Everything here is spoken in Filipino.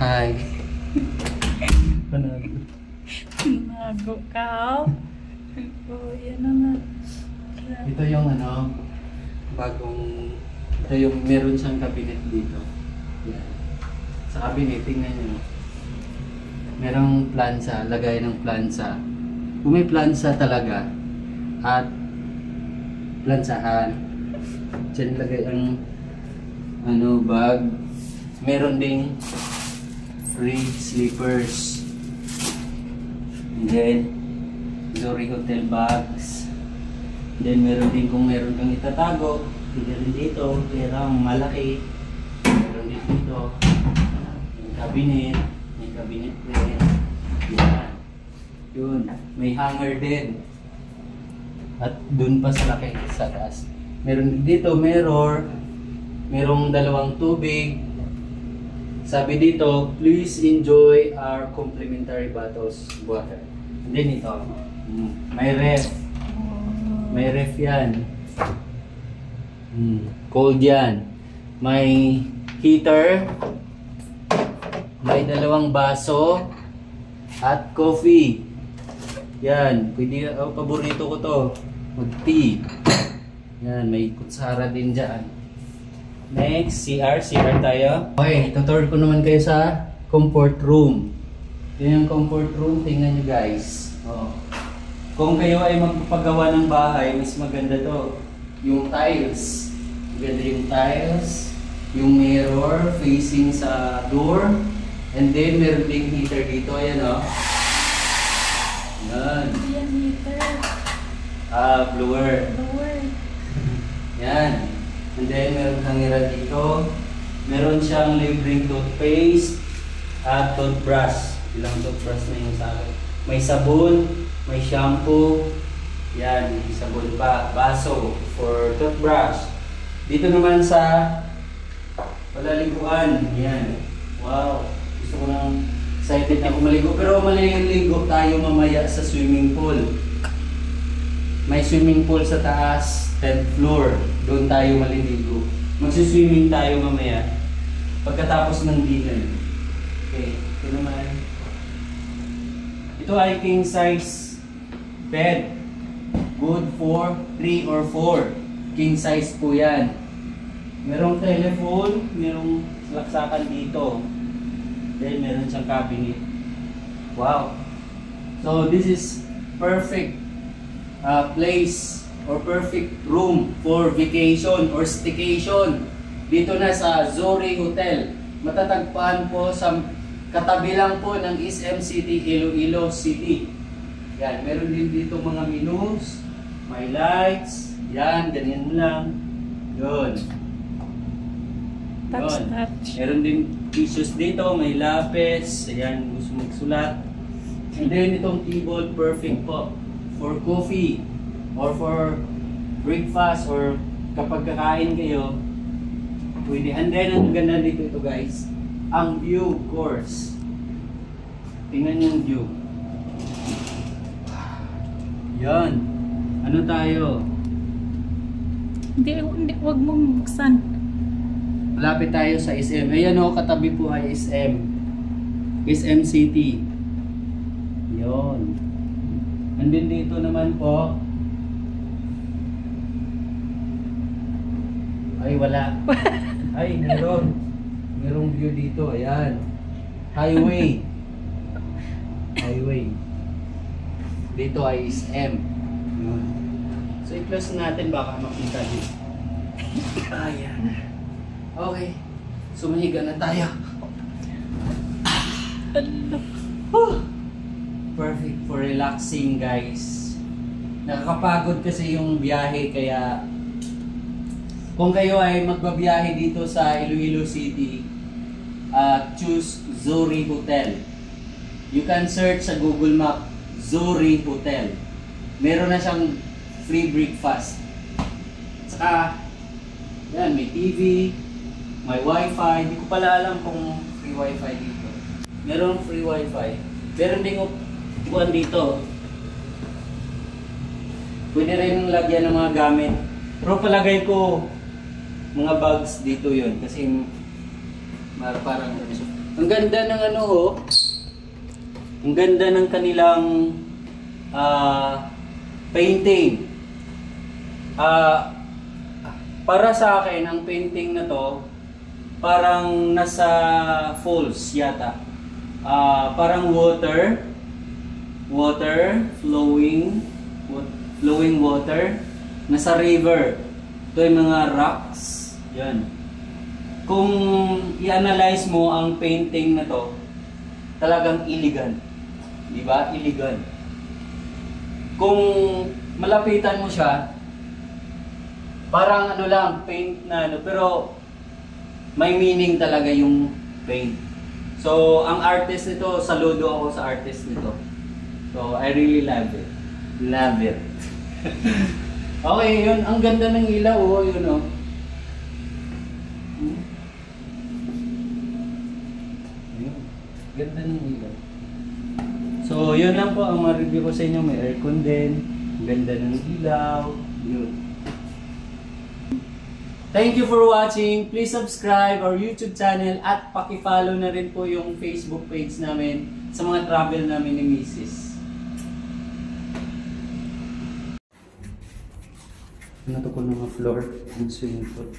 Hi. Panalo. Nago ka. Oh, yan na nga. Ito yung ano, bagong, ito yung meron siyang cabinet dito. Yan. Sa cabinet, tingnan nyo. Merong plansa, lagay ng plansa. Kung may plansa talaga, at plansahan, dyan lagay ang ano, bag. Meron ding free slippers. And then, Zuri Hotel bags. Then meron din kung meron kang itatago, pwede rin dito, perang malaki. Meron din dito. May cabinet din. Yan. Yun, may hanger din. At dun pa sa laki sa taas. Meron din dito mirror, merong dalawang tubig. Sabi dito, please enjoy our complimentary bottles of water. And then ito, may ref. May ref yan. Cold yan. May heater. May dalawang baso. At coffee. Yan. Pwede, paborito ko to. Mag-tea. Yan. May kutsara din dyan. Next, CR tayo. Okay, tutor ko naman kayo sa comfort room. Yan yung comfort room, tingnan nyo guys. Oh. Kung kayo ay magpapagawa ng bahay, mas maganda to. Yung tiles. Maganda yung tiles. Yung mirror facing sa door. And then meron ding heater dito. Ayan o. Yan. Yan, heater. Blower. Blower. Yan. And then meron hangiran dito. Meron siyang libreng toothpaste at toothbrush. Ilang toothbrush na yung sa akin. May sabon, may shampoo. Yan, may sabon pa. Baso for toothbrush. Dito naman sa palaliguan. Yan. Wow. Gusto ko nang excited na maligo. Pero maliligo tayo mamaya sa swimming pool. May swimming pool sa taas, 10th floor. Doon tayo maliligo. Magsiswimming tayo mamaya. Pagkatapos ng dinner. Okay, ito naman. Ito ay king size bed. Good for 3 or 4. King size po yan. Merong telephone, merong laksakan dito. Then meron siyang cabinet. Wow. So this is perfect place or perfect room for vacation or staycation dito na sa Zuri Hotel. Matatagpuan po sa katabi lang po ng SM City, Iloilo City. Yan, meron din dito mga menus, may lights, yan, ganyan lang. Yun. Touch. Meron din tissues dito, may lapis, ayan, gusto magsulat. And then itong table, perfect po for coffee or for breakfast or kapag kakain kayo, pwede. And then ang ganda dito ito guys, ang view course. Tingnan yung view. Yan. Ano tayo? Hindi, wag mong buksan. Malapit tayo sa SM. Ayan o, katabi po ay SM. SM City. Yun. And then dito naman po, ay wala. Ay, meron. Merong view dito. Ayan. Highway. Highway. Dito ay SM. Yun. So i-close natin baka makita dito. Ayan. Okay. So mahiga na tayo. Perfect for relaxing guys. Nakakapagod kasi yung biyahe kaya kung kayo ay magbabiyahe dito sa Iloilo City, choose Zuri Hotel. You can search sa Google Map Zuri Hotel. Meron na siyang free breakfast. Saka yan, may TV, may wifi. Hindi ko pala alam kung free wifi dito. Meron free wifi. Meron din upuan dito. Pwede rin lagyan ng mga gamit. Pero palagay ko mga bags dito yun kasi parang Ang ganda ng ano oh. Ang ganda ng kanilang painting. Para sa akin, ang painting na to, parang nasa falls yata. Parang water flowing water, nasa river. Ito yung mga rocks. Yan. Kung i-analyze mo ang painting na to, talagang iligan. Di ba? Iligan. Kung malapitan mo siya, parang ano lang, paint na ano, pero may meaning talaga yung paint. So, ang artist nito, saludo ako sa artist nito. So, I really love it. Love it. Okay, yun. Ang ganda ng ilaw, oh, yun, oh. Ayun. Ganda ng ilaw. So, yun lang po ang ma-review ko sa inyo. May aircon din. Ang ganda ng ilaw. Yun. Thank you for watching. Please subscribe our YouTube channel at paki-follow na rin po yung Facebook page namin sa mga travel namin ni Mrs. Ano to po ng floor ng swimming pool?